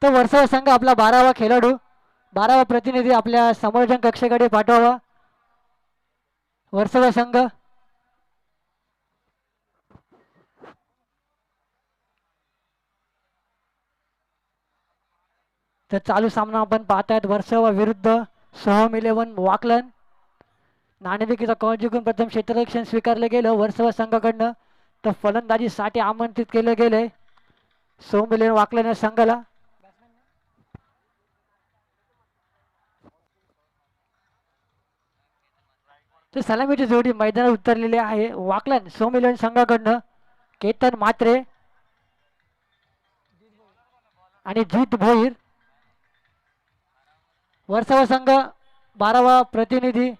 तो वर्षा संघ आपला 12वा खेळाडू 12वा प्रतिनिधी आपल्या संयोजन कक्षेकडे पाठवावा. वर्षा संघ तर चालू सामना आपण पाहतायत वर्षावा विरुद्ध सोहम 11 वाकलन. नाणेफेकीचा कॉल जिंकून प्रथम क्षेत्ररक्षण स्वीकारलं गेलं वर्षावा संघाकडनं. तर फलंदाजीसाठी आमंत्रित केलं गेलंय सोहम 11 वाकलन या संघाला. तर सलामीची जोडी मैदानात उतरलेली आहे. वाकलन सोहम 11 संघाकडनं केतन म्हात्रे आणि जीत भोईर. वर्षावा संघ 12वा प्रतिनिधी.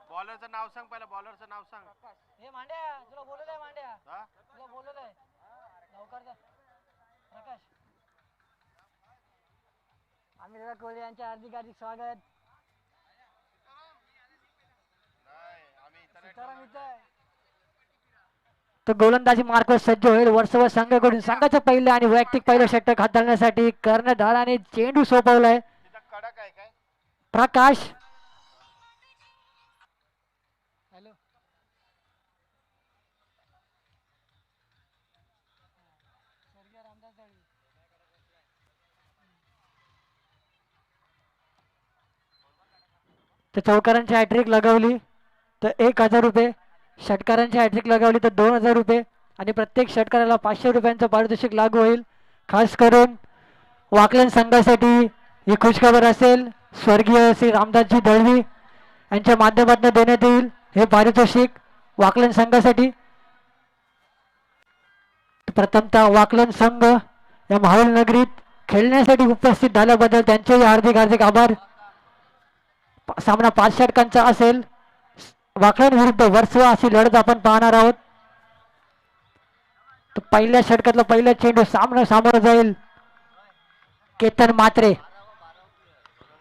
बॉलरचं नाव सांग पहिला. बॉलरचं नाव सांग. हे मांड्या तुला बोलवलंय. मांड्या तुला बोलवलंय लवकर जा प्रकाश. आम्ही कोहली यांचे हार्दिक हार्दिक स्वागत. सीताराम इथं आहे. तर गोलंदाजी मार्कवर सज्ज होईल वर्षभर संघाकडून. संघाचं पहिलं आणि वैयक्तिक पहिलं षटक हाताळण्यासाठी कर्णधाराने चेंडू सोपवलाय. कडक आहे काय प्रकाश. हॅलो तर चौकारांची हॅट्रिक लगावली तर 1000 रुपये. षटकारांची हॅट्रिक लगावली तर 2000 रुपये आणि प्रत्येक षटकाराला 500 रुपयांचं पारितोषिक लागू होईल. खास करून वाकलन संघासाठी ही खुशखबर असेल. स्वर्गीय श्री रामदासजी दळवी यांच्या माध्यमातून देण्यात येईल हे पारितोषिक वाकलन संघासाठी. प्रथमतः वाकलन संघ या माहुल नगरीत खेळण्यासाठी उपस्थित झाल्याबद्दल त्यांचेही हार्दिक हार्दिक आभार. सामना 5 षटकांचा असेल. वाकलन विरुद्ध वर्सवा अशी लढत आपण पाहणार आहोत. तर पहिल्या षटकातला पहिला चेंडू सामोरं जाईल केतन म्हात्रे.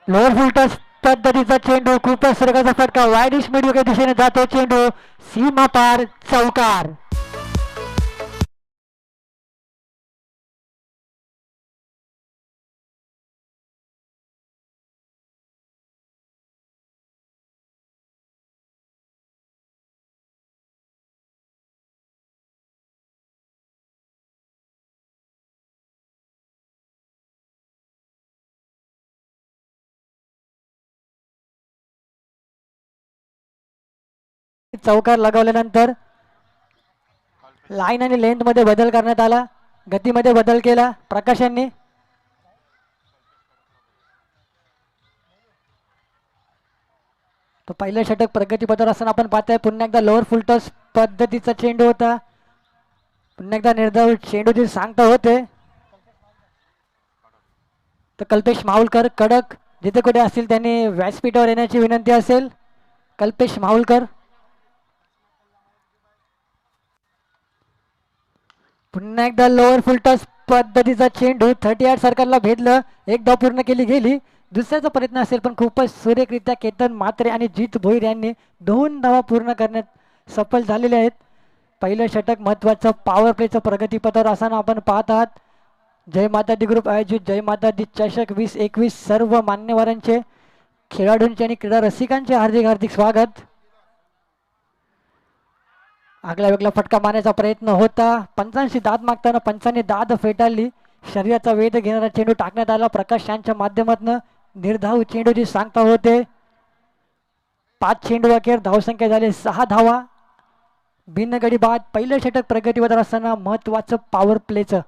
लोअर फुलटस पद्धतीचा चेंडू खूपच सरकाचा फटका वाईडिश मिडविकेट दिशेने जातो. चेंडू सीमा पार चौकार. चौकार लगावल्यानंतर लाईन आणि लेंथ मध्ये बदल करण्यात आला. गतीमध्ये बदल केला प्रकाश यांनी. तो पहिलं षटक प्रगतीपथावर असताना आपण पाहताय पुन्हा एकदा लोअर फुलटॉस पद्धतीचा चेंडू होता. पुन्हा एकदा निर्धाव चेंडूची सांगता होते. तर कल्पेश माहुलकर कडक जिथे कुठे असतील त्यांनी व्यासपीठावर येण्याची विनंती असेल. कल्पेश माहुलकर. पुन्हा एकदा लोअर फुलटॉस पद्धतीचा चेंडू 38 सर्कलला भेदलं. एक धाव पूर्ण केली गेली. दुसऱ्याचा प्रयत्न असेल पण खूपच सुरेखरित्या केतन म्हात्रे आणि जीत भोईर यांनी 2 धावा पूर्ण करण्यात सफल झालेले आहेत. पहिलं षटक महत्वाचं पॉवर प्लेचं प्रगतीपथावर असताना आपण पाहत आहात. जय माता दी ग्रुप आयोजित जय माता दी चषक 2021 सर्व मान्यवरांचे खेळाडूंचे आणि क्रीडा रसिकांचे हार्दिक हार्दिक स्वागत. आगला वेगळा फटका मारण्याचा प्रयत्न होता. पंचांशी दाद मागताना पंचांनी दाद फेटाळली. शरीराचा वेध घेणारा चेंडू टाकण्यात आला. प्रकाश यांच्या माध्यमातून निर्धाव चेंडूची सांगता होते. 5 चेंडू अखेर धावसंख्या झाली 6 धावा. बिनगडी बाद. पहिलं षटक प्रगतीवर असताना महत्वाचं पॉवर प्लेचं.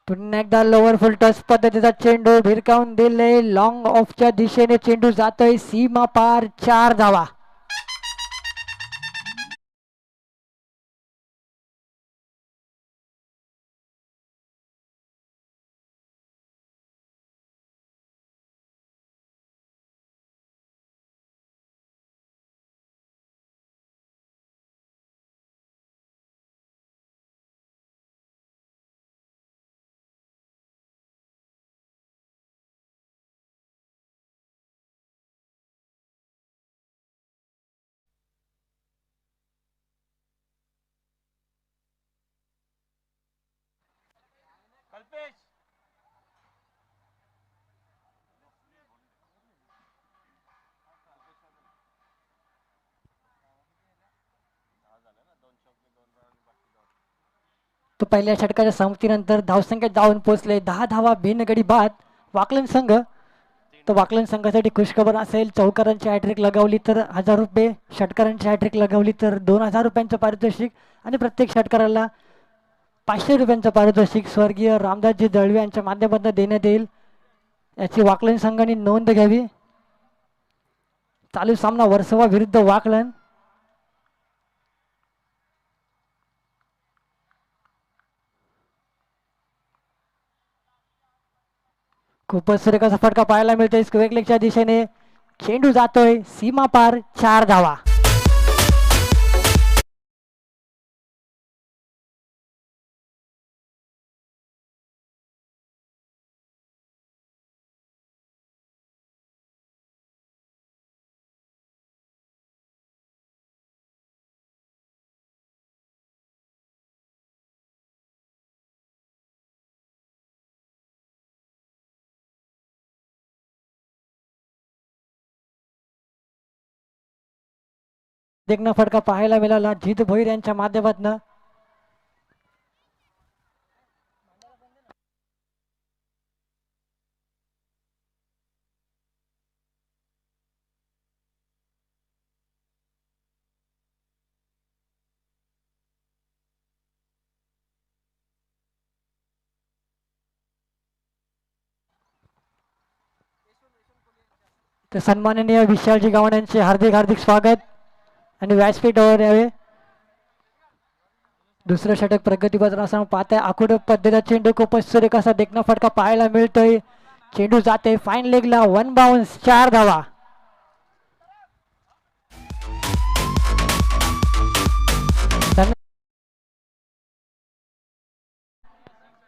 पुन्हा एकदा लोअर फुलटॉस पद्धतीचा चेंडू भिरकावून दिले. लॉंग ऑफच्या दिशेने चेंडू जातोय सीमा पार 4 धावा. तो पहिल्या षटकाच्या संपतीनंतर धावसंख्येत जाऊन पोहोचले 10 धावा बिनगडी बाद वाकलन संघ. तर वाकलन संघासाठी खुशखबर असेल, चौकारांची हॅट्रिक लगावली तर 1000 रुपये, षटकारांची हॅट्रिक लगावली तर 2000 रुपयांचं पारितोषिक आणि प्रत्येक षटकाराला 500 रुपयांचं पारितोषिक स्वर्गीय रामदासजी दळवे यांच्या माध्यमातून देण्यात येईल. याची वाकलन संघाने नोंद घ्यावी. चालू सामना वर्सोवा विरुद्ध वाकलन. खूपच सुरेख असा फटका पाहायला मिळतोय स्क्वेअर लेगच्या दिशेने. चेंडू जातोय सीमा पार, 4 धावा. देखना फटका पाहायला मिळाला जित भोईर यांच्या माध्यमातून. तर सन्माननीय विशालजी गावण यांचे हार्दिक हार्दिक स्वागत आणि व्यासपीठावर यावे. दुसरं षटक प्रगतीपत्र असं पाहताय. आखूड पद्धतीचा चेंडू खूपच सुरेख असा देखना फटका पाहायला मिळतोय. चेंडू जाते फाईन लेगला, 1 बाउन्स, 4 धावा.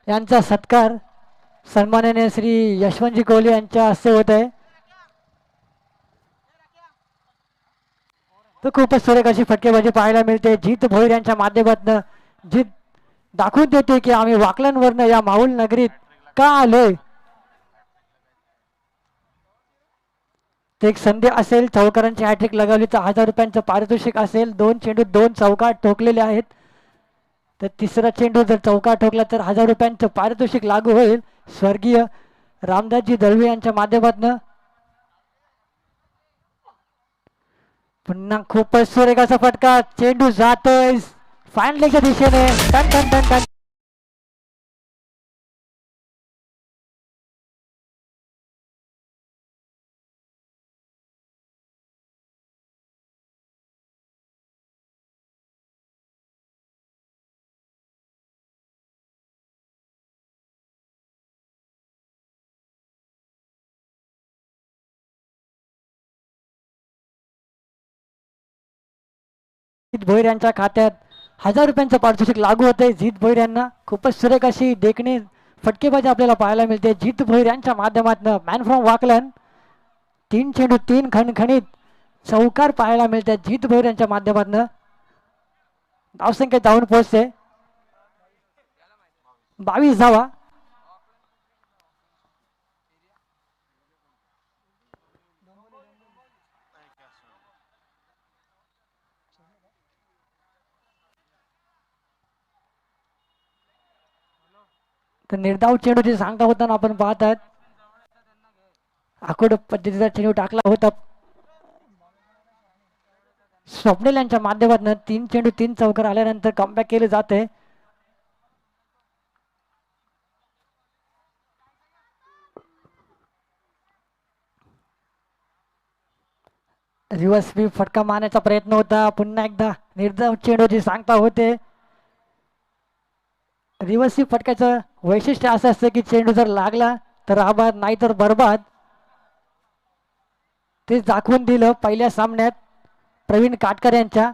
यांचा सत्कार सन्माननीय श्री यशवंतजी कोहली यांच्या हस्ते होत आहे. तर खूपच सुरेख अशी फटकेबाजी पाहायला मिळते. जित भोईर यांच्या माध्यमातून जित दाखवून देते की आम्ही वाकलांवरनं या माऊल नगरीत का आलोय. ते एक संधी असेल, चौकारांची हॅट्रिक लगावली तर 1000 रुपयांचं पारितोषिक असेल. 2 चेंडू 2 चौकार ठोकलेले आहेत. तर तिसरा चेंडू जर चौकार ठोकला तर 1000 रुपयांचं पारितोषिक लागू होईल स्वर्गीय रामदासजी दळवे यांच्या माध्यमातून. पुन्हा खूपच सुरेख असा फटका, चेंडू जातोय फाईन लेगच्या दिशेने. टन टन टन टन. जित भोईर यांच्या खात्यात 1000 रुपयांचं पारितोषिक लागू होते. जित भोईर यांना खूपच सुरेख अशी देखणी फटकेबाजी आपल्याला पाहायला मिळते. जित भोईर यांच्या माध्यमातून मॅन फ्रॉम वाकलन. 3 चेंडू 3 खणखणीत चौकार पाहायला मिळते. जित भोईर यांच्या माध्यमातून धावसंख्येत जाऊन पोहोचते 22 धावा. तर निर्धाव चेंडू जे सांगता होताना आपण पाहत आहेत. आखूड पद्धतीचा चेंडू टाकला होता स्वप्नील यांच्या माध्यमातून. 3 चेंडू 3 चौकार आल्यानंतर कमबॅक केले जाते. रिवर्स स्वीप फटका मारण्याचा प्रयत्न होता. पुन्हा एकदा निर्धाव चेंडू जे सांगता होते. रिवर्स स्वीप फटक्याचं वैशिष्ट्य असं असतं की चेंडू जर लागला तर आबाद, नाही तर बरबाद. ते दाखवून दिलं पहिल्या सामन्यात प्रवीण काटकर यांच्या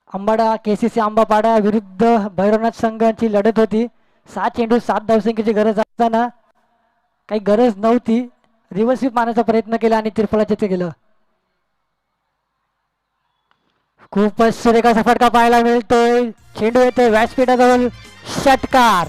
अंबाडा KCC आंबापाडा विरुद्ध भैरवनाथ संघाची लढत होती. 7 चेंडू 7 धावसंख्येची गरज असताना काही गरज नव्हती. रिव्हर्स स्वीप मारण्याचा प्रयत्न केला आणि तिरफळाचे ते गेलं. खूपच सुरेख असा फटका पाहायला मिळतोय. चेंडू येतोय व्यासपीठाजवळ, षटकार.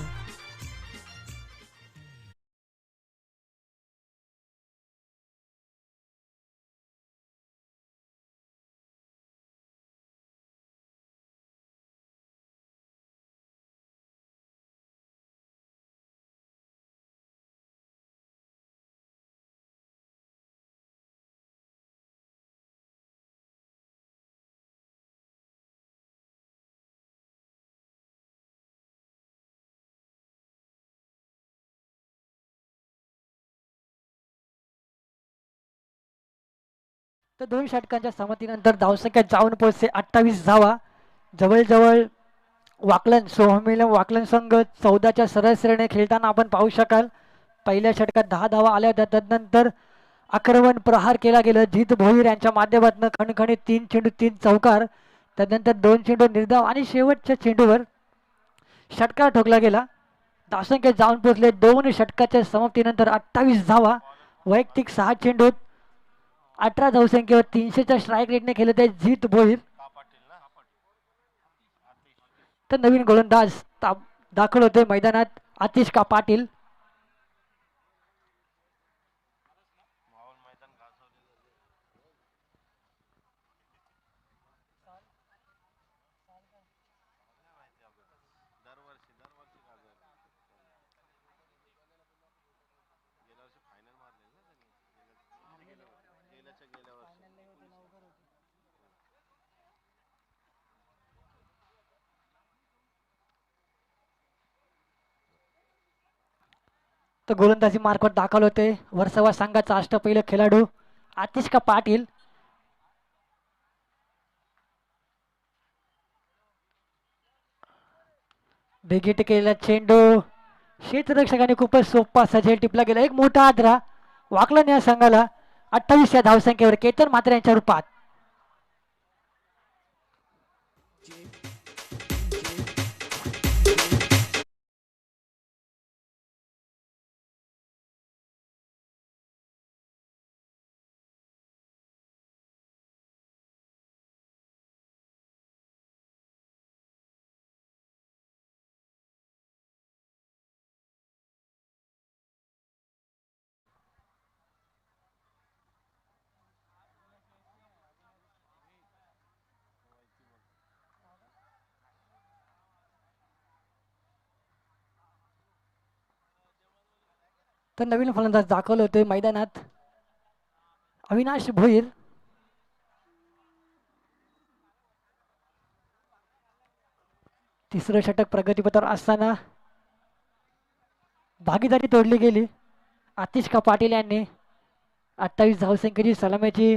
तर 2 षटकांच्या समतीनंतर धावसंख्या जाऊन पोहोचते 28 धावा. जवळजवळ सोहमिल वाकलन संघ 14च्या सरासरीने खेळताना आपण पाहू शकाल. पहिल्या षटकात 10 धावा आल्या होत्या. तदनंतर आक्रमण प्रहार केला गेला जित भोईर यांच्या माध्यमातून खणखणीत 3 चेंडू 3 चौकार. त्यानंतर 2 चेंडू निर्धाव आणि शेवटच्या चेंडूवर षटकार ठोकला गेला. धावसंख्या जाऊन पोहोचले 2 षटकाच्या समाप्तीनंतर 28 धावा. वैयक्तिक 6 चेंडूत 18 धावसंख्येवर 300च्या स्ट्राईक रेटने खेळत आहे जित भोईर. तर नवीन गोलंदाज दाखल होते मैदानात आतिश का पाटील. तर गोलंदाजी मार्फत दाखल होते वर्सोवा संघाचा अष्टपैलू खेळाडू आतिश का पाटील. बेगीट केलेला चेंडू क्षेत्ररक्षकाने खूपच सोपा सजेल टिपला गेला. एक मोठा आदरा वाकलन या संघाला 28 या धावसंख्येवर केतन मात्र यांच्या रूपात. तर नवीन फलंदाज दाखल होते मैदानात अविनाश भोईर. तिसरं षटक प्रगतीपथावर असताना भागीदारी तोडली गेली. आतिश का पाटील यांनी 28 धावसंख्येची सलामीची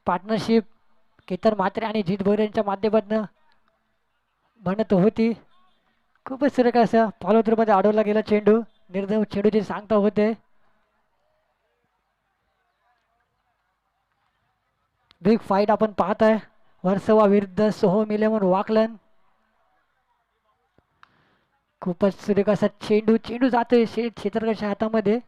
पार्टनरशिप केतन म्हात्रे आणि जित भोईर यांच्या माध्यमातून बनत होती. खूपच सुरेख असा फॉलो थ्रू मध्ये अडवला गेला चेंडू. निर्धाव चेंडूचे सांगता होते. बिग फाईट आपण पाहत आहे वर्सोवा विरुद्ध सोहोम इलेव्हन वाकलन. खूपच सुरेख असा चेंडू चेंडू जातोय क्षेत्ररक्षकाच्या हातामध्ये.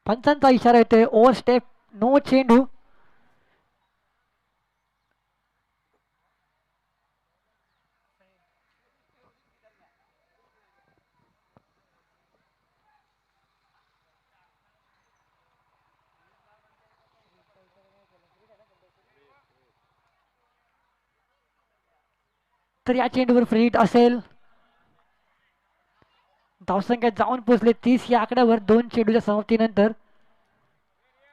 पंचांचा इशारा येतोय ओव्हर स्टेप नो चेंडू. तर या चेंडूवर फ्री हिट असेल. धावसंख्या जाऊन पोहोचले 30 या आकड्यावर 2 चेंडूच्या समाप्तीनंतर.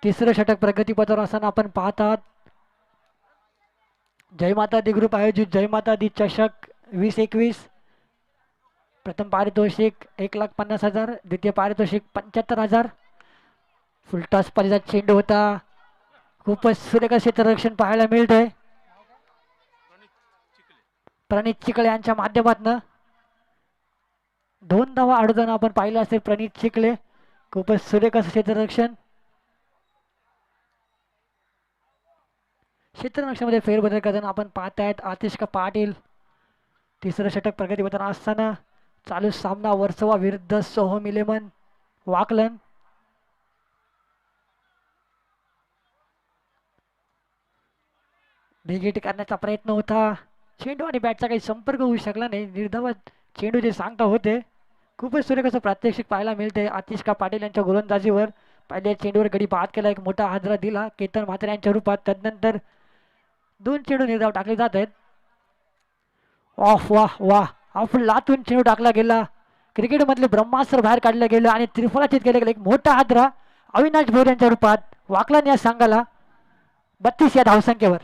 तिसरं षटक प्रगतीपथावर असताना आपण पाहतात जय माता दी ग्रुप आयोजित जय माता दी चषक 2021. प्रथम पारितोषिक 1,50,000. द्वितीय पारितोषिक 75,000. फुलटॉस पालीचा चेंडू होता. खूपच सुरेख क्षेत्ररक्षण पाहायला मिळतंय प्रणित चिखले यांच्या माध्यमातून. 2 धावा अडवताना आपण पाहिलं असेल प्रणित चिखले. खूपच सुरेख असं क्षेत्ररक्षण. क्षेत्ररक्षणामध्ये फेरबदल करताना आपण पाहतायत आतिश का पाटील. तिसरं षटक प्रगतीपथावर असताना चालू सामना वर्सोवा विरुद्ध सोहोम इलेव्हन वाकलन. बिगेट करण्याचा प्रयत्न होता. चेंडू आणि बॅटचा काही संपर्क होऊ शकला नाही. निर्धावत चेंडू जे सांगता होते. खूपच सुरेख असं प्रात्यक्षिक पाहायला मिळते आतिश का पाटील यांच्या गोलंदाजीवर. पहिल्या चेंडूवर गडी बाद केला. एक मोठा हादरा दिला केतन म्हात्रे यांच्या रूपात. तदनंतर 2 चेंडू निर्धाव टाकले जात आहेत. ऑफ वाह वाह ऑफ लातून चेंडू टाकला गेला. क्रिकेटमधले ब्रह्मास्त्र बाहेर काढलं गेलं आणि त्रिफलाचित केलं गेलं. एक मोठा हादरा अविनाश भोईर यांच्या रूपात वाकलन या संघाला 32 या धावसंख्येवर.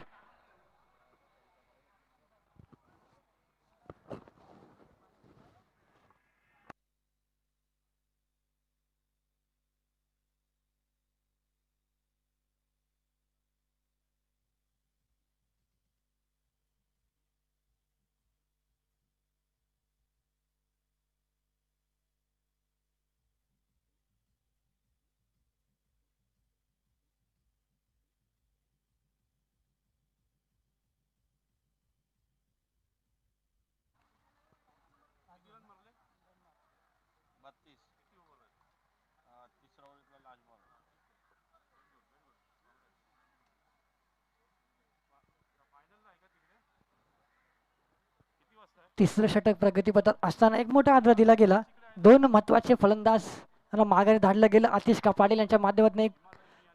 तिसरं षटक प्रगतीपथावर असताना एक मोठा आदर दिला गेला. दोन महत्वाचे फलंदाज यांना माघारी धाडलं गेलं. आतिश पाटील यांच्या माध्यमातून एक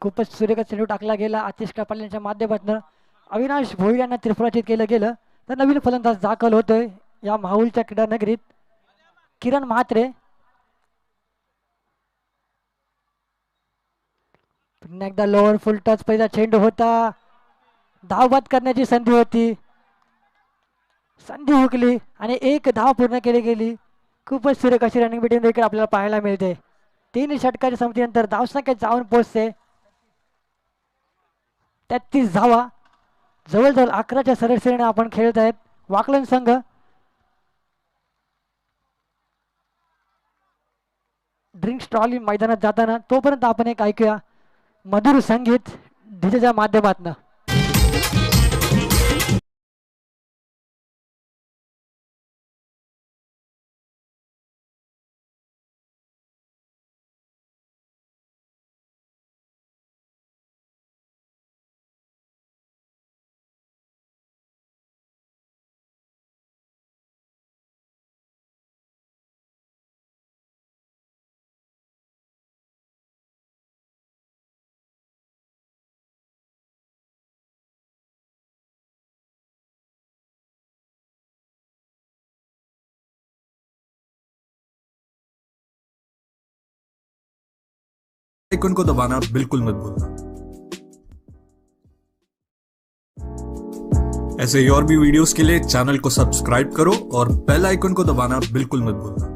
खूपच सुरेख चेंडू टाकला गेला. आतिश पाटील यांच्या माध्यमातून अविनाश भोईर यांना त्रिफळाचीत केलं गेलं. तर नवीन फलंदाज दाखल होतोय या माहुलच्या क्रीडा नगरीत, किरण म्हात्रे. पुन्हा एकदा लोअर फुल टच पहिला चेंडू होता. धावबाद करण्याची संधी होती, संधी हुकली आणि एक धाव पूर्ण केली गेली. खूपच सुरेख अशी रनिंग बिटिंग देखील आपल्याला पाहायला मिळते. 3 षटकाच्या संमतीनंतर धावसंख्या जाऊन पोहोचते 33 धावा. जवळजवळ 11च्या सरासरीने आपण खेळत आहेत वाकलन संघ. ड्रिंक्स ट्रॉली मैदानात जाताना तोपर्यंत आपण एक ऐकूया मधुर संगीत डीजेच्या माध्यमातून. आइकन को दबाना बिल्कुल मत भूलना। ऐसे ही और भी वीडियोस के लिए चैनल को सब्सक्राइब करो और बेल आइकन को दबाना बिल्कुल मत भूलना।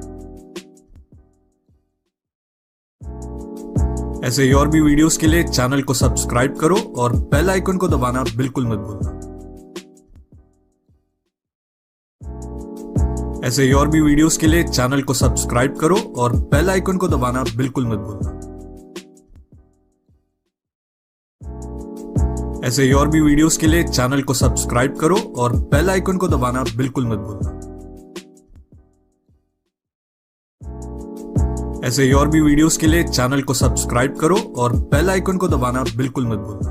ऐसे ही और भी वीडियोस के लिए चैनल को सब्सक्राइब करो और बेल आइकन को दबाना बिल्कुल मत भूलना। ऐसे ही और भी वीडियोस के लिए चैनल को सब्सक्राइब करो और बेल आइकन को दबाना बिल्कुल मत भूलना। ऐसे ही और भी वीडियोस के लिए चैनल को सब्सक्राइब करो और बेल आइकन को दबाना बिल्कुल मत भूलना। ऐसे ही और भी वीडियोस के लिए चैनल को सब्सक्राइब करो और बेल आइकन को दबाना बिल्कुल मत भूलना।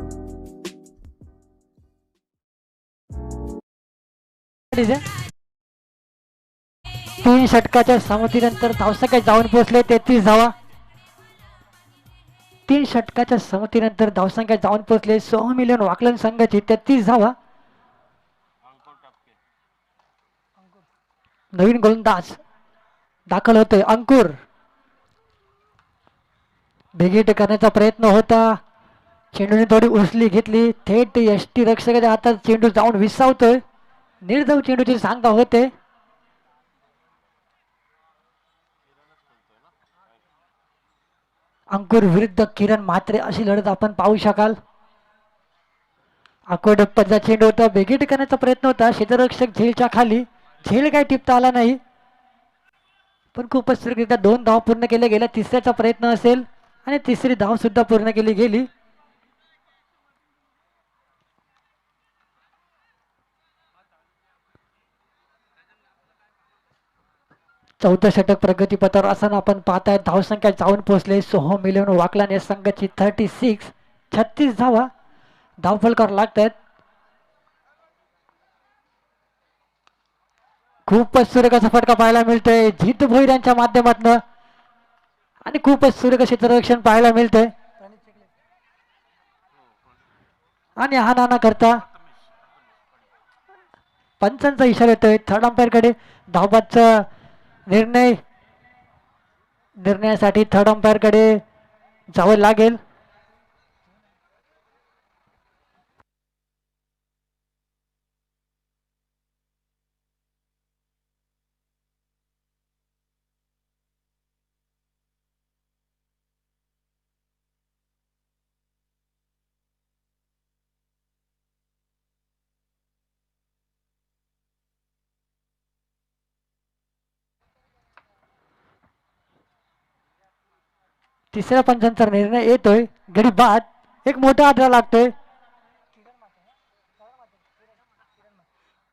तीन षटकाच्या समतीनंतर धावसंख्या जाऊन पोहोचले 33 धावा. 3 षटकाच्या समतीनंतर धावसंख्या जाऊन पोहोचले 6 मिलियन वाकलन संघाची 33 धावा. नवीन गोलंदाज दाखल होतोय अंकुर. बिगिट करण्याचा प्रयत्न होता, चेंडूने थोडी उसली घेतली, थेट यष्टी रक्षकाच्या हातात चेंडू जाऊन विसावतोय. निर्धाव चेंडूची सांगा होते. अंकुर विरुद्ध किरण म्हात्रे अशी लढत आपण पाहू शकाल. आकोडप्पाचा चेंडू होता, बेगीट करण्याचा प्रयत्न होता, क्षेत्ररक्षक झेलच्या खाली, झेल काय टिपता आला नाही, पण खूपच सुरक्षित 2 धाव पूर्ण केले गेल्या. तिसऱ्याचा प्रयत्न असेल आणि तिसरी धाव सुद्धा पूर्ण केली गेली. चौथं षटक प्रगतीपथावर असताना आपण पाहताय धावसंख्या जाऊन पोहोचले 6 मिलियन वाकलाने संघाची 36 धावा धावफलकावर लागत आहेत. खूपच सुरेख असा फटका पाहायला मिळतोय जित भोईर यांच्या माध्यमातून आणि खूपच सुरेख क्षेत्ररक्षण पाहायला मिळतंय. आणि हा नाना करता पंचांचा इशारा येतोय थर्ड अंपायर कडे. धावबादचा निर्णयासाठी थर्ड अंपायर कडे जावं लागेल. तिसऱ्या पंचांचा निर्णय येतोय. गडी बाद एक मोठा आदरा लागतोय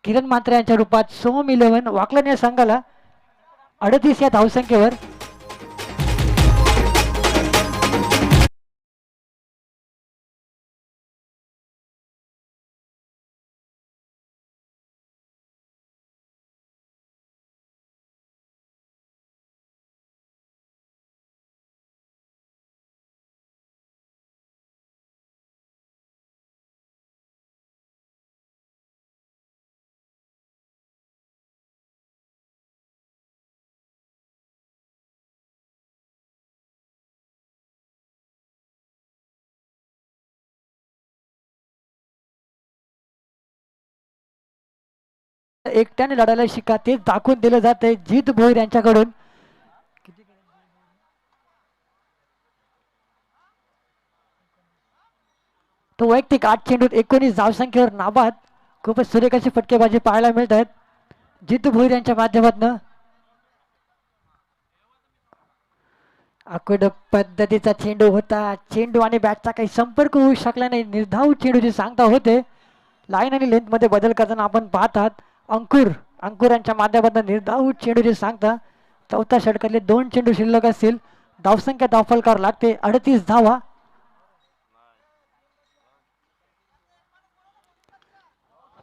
किरण म्हात्रे यांच्या रूपात. 6 इलेव्हन वाकलन या संघाला 38 या धावसंख्येवर एकट्याने लढायला शिका ते दाखवून दिलं जात आहे जित भोईर यांच्याकडून. तो वैयक्तिक 8 चेंडूत 19 धावसंख्येवर नाबाद. खूपच सुरेख अशी फटकेबाजी पाहायला मिळत आहेत जितू भोईर यांच्या माध्यमातून. आकुड पद्धतीचा चेंडू होता. चेंडू आणि बॅटचा काही संपर्क होऊ शकला नाही. निर्धाव चेंडूची सांगता होते. लाईन आणि लेंथ मध्ये बदल करताना आपण पाहतात अंकुर यांच्या माध्यमातून निर्धाव चेंडूची सांगता. चौथ्या षटकातले 2 चेंडू शिल्लक असतील. धावसंख्या धावफलकावर लागते 38 धावा.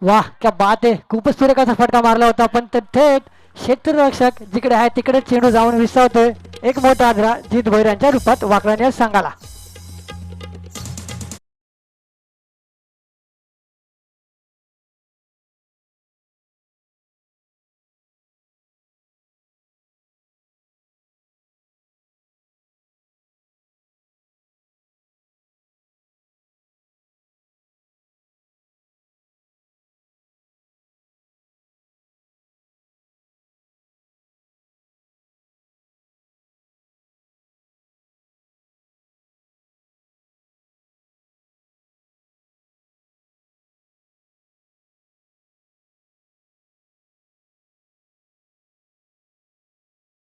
वाह क्या बात आहे. खूपच सुरेख असा फटका मारला होता पण थेट क्षेत्ररक्षक जिकडे आहे तिकडे चेंडू जाऊन विसावतोय. एक मोठा आदरा जित भोईर यांच्या रूपात वाकड्याने सांगाला.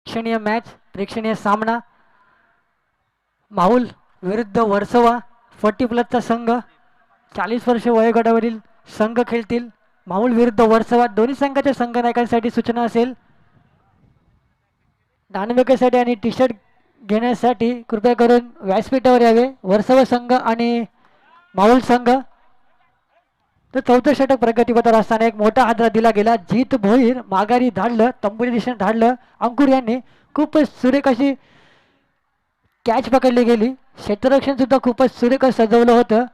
प्रेक्षणीय मॅच, प्रेक्षणीय सामना. माहुल विरुद्ध वर्सोवा 40+ संघ. 40 वर्ष वयोगटावरील संघ खेळतील. माहुल विरुद्ध वर्सोवा दोन्ही संघाच्या संघनायकांसाठी सूचना असेल. नाणेफेकीसाठी आणि टी शर्ट घेण्यासाठी कृपया करून व्यासपीठावर यावे. वर्सोवा संघ आणि माहुल संघ. तर चौथं षटक प्रगतीपथावर असताना एक मोठा हादरा दिला गेला. जित भोईर माघारी धाडलं, तंबूच्या दिशेने धाडलं. अंकुर यांनी खूपच सुरेख अशी कॅच पकडली गेली. क्षेत्ररक्षण सुद्धा खूपच सुरेख सजवलं होतं.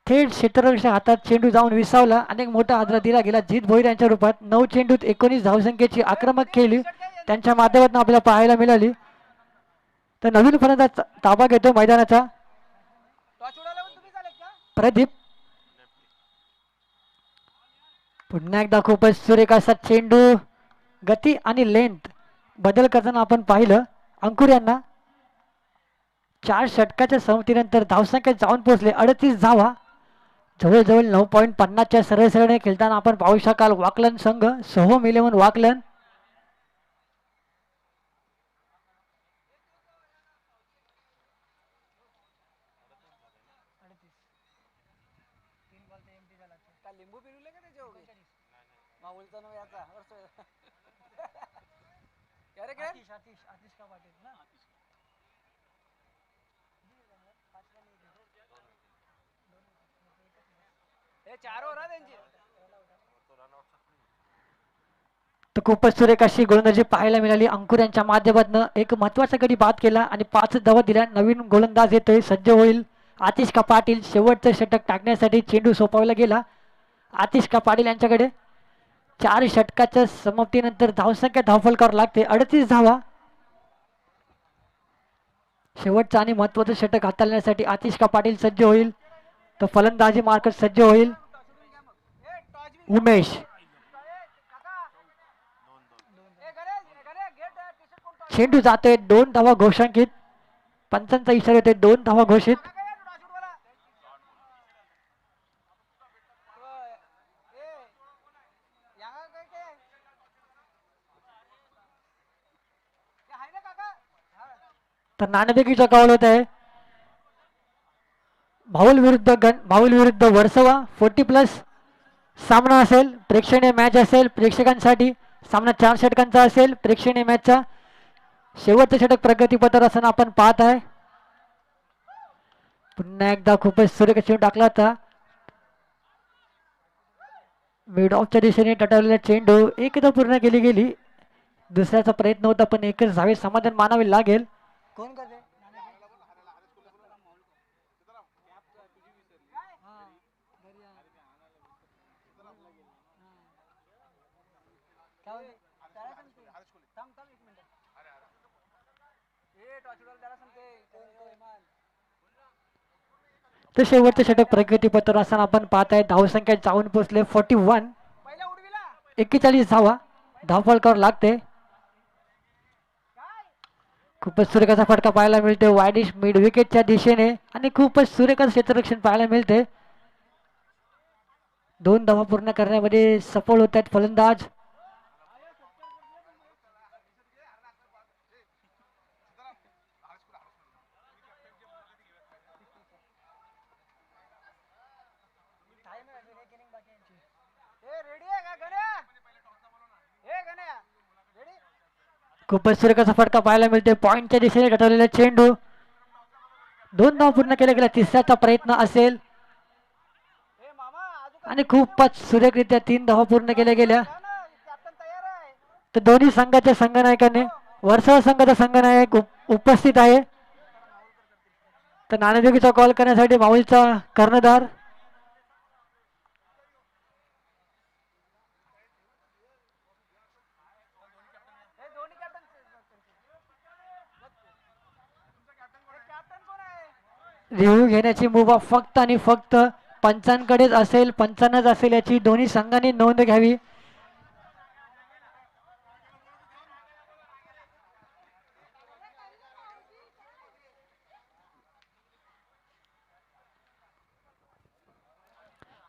थेट क्षेत्ररक्षण हातात चेंडू जाऊन विसावला. अनेक मोठा हादरा दिला गेला जित भोईर यांच्या रूपात. 9 चेंडूत 19 धावसंख्येची आक्रमक खेळी त्यांच्या माध्यमातून आपल्याला पाहायला मिळाली. तर नवीन फलंदाज ताबा घेतो मैदानाचा प्रदीप. पुन्हा एकदा खूपच सुरेख असा चेंडू. गती आणि लेंथ बदल करताना आपण पाहिलं अंकुर यांना. 4 षटकाच्या संमतीनंतर धावसंख्या जाऊन पोहोचले 38 धावा. जवळजवळ 9.50च्या सरळ खेळताना आपण पाहू शकाल वाकलन संघ. सोहम 11 वाकलन. तर खूपच सुरेख अशी गोलंदाजी पाहायला मिळाली. अंकुर यांच्या माध्यमातून एक महत्वाचा गडी बाद केला आणि 5 धावा दिल्या. नवीन गोलंदाज येतोय, सज्ज होईल आतिश का पाटील. शेवटचं षटक टाकण्यासाठी चेंडू सोपवला गेला आतिश का पाटील यांच्याकडे. 4 षटकाच्या समाप्तीनंतर धावसंख्या धावफलकावर लागते 38 धावा. शेवटचं आणि महत्वाचं षटक हाताळण्यासाठी आतिश का पाटील सज्ज होईल. तो फलंदाजी मार्कट सज्ज होईल उमेश. चेंडू जातोय 2 धावा घोषांकित. पंचांचा इशारा येतोय 2 धावा घोषित. तर नाणेफेकीचा कॉल होत आहे. माहुल विरुद्ध वर्सोवा 40+ सामना असेल. प्रेक्षणीय मॅच असेल. प्रेक्षकांसाठी सामना 4 षटकांचा असेल. प्रेक्षणीय मॅचचा शेवटचं षटक प्रगतीपथावर असताना आपण पाहत आहे. पुन्हा एकदा खूपच सुरेख चेंडू टाकला होता. मिड ऑफच्या दिशेने टटवलेला चेंडू एकदा पूर्ण केली गेली. दुसऱ्याचा प्रयत्न होता पण एकच धावे समाधान मानावे लागेल. कोण करते तर शेवटचे षटक प्रगतीपथावर असताना आपण पाहत आहे. धावसंख्या जाऊन पोहोचले 41. 41 धावा धावफलकावर लागते. खूपच सुरेख असा फटका पाहायला मिळते वायडिश मिड विकेटच्या दिशेने आणि खूपच सुरेख असं क्षेत्ररक्षण पाहायला मिळते. 2 धावा पूर्ण करण्यामध्ये सफल होत आहेत फलंदाज. खूपच सुरेख असा फटका पाहायला मिळते पॉइंटच्या दिशेने घटवलेला चेंडू. 2 धावा पूर्ण केल्या गेल्या. तिसऱ्याचा प्रयत्न असेल आणि खूपच सुरेखरित्या 3 धावा पूर्ण केल्या गेल्या. तर दोन्ही संघाच्या संघनायकाने वर्सोवा संघाचा संघनायक उपस्थित आहे. तर नाणेफेकीचा कॉल करण्यासाठी माऊलचा कर्णधार. रिव्ह्यू घेण्याची मुभा फक्त आणि फक्त पंचांकडेच असेल. पंचांनाच असेल याची दोन्ही संघांनी नोंद घ्यावी.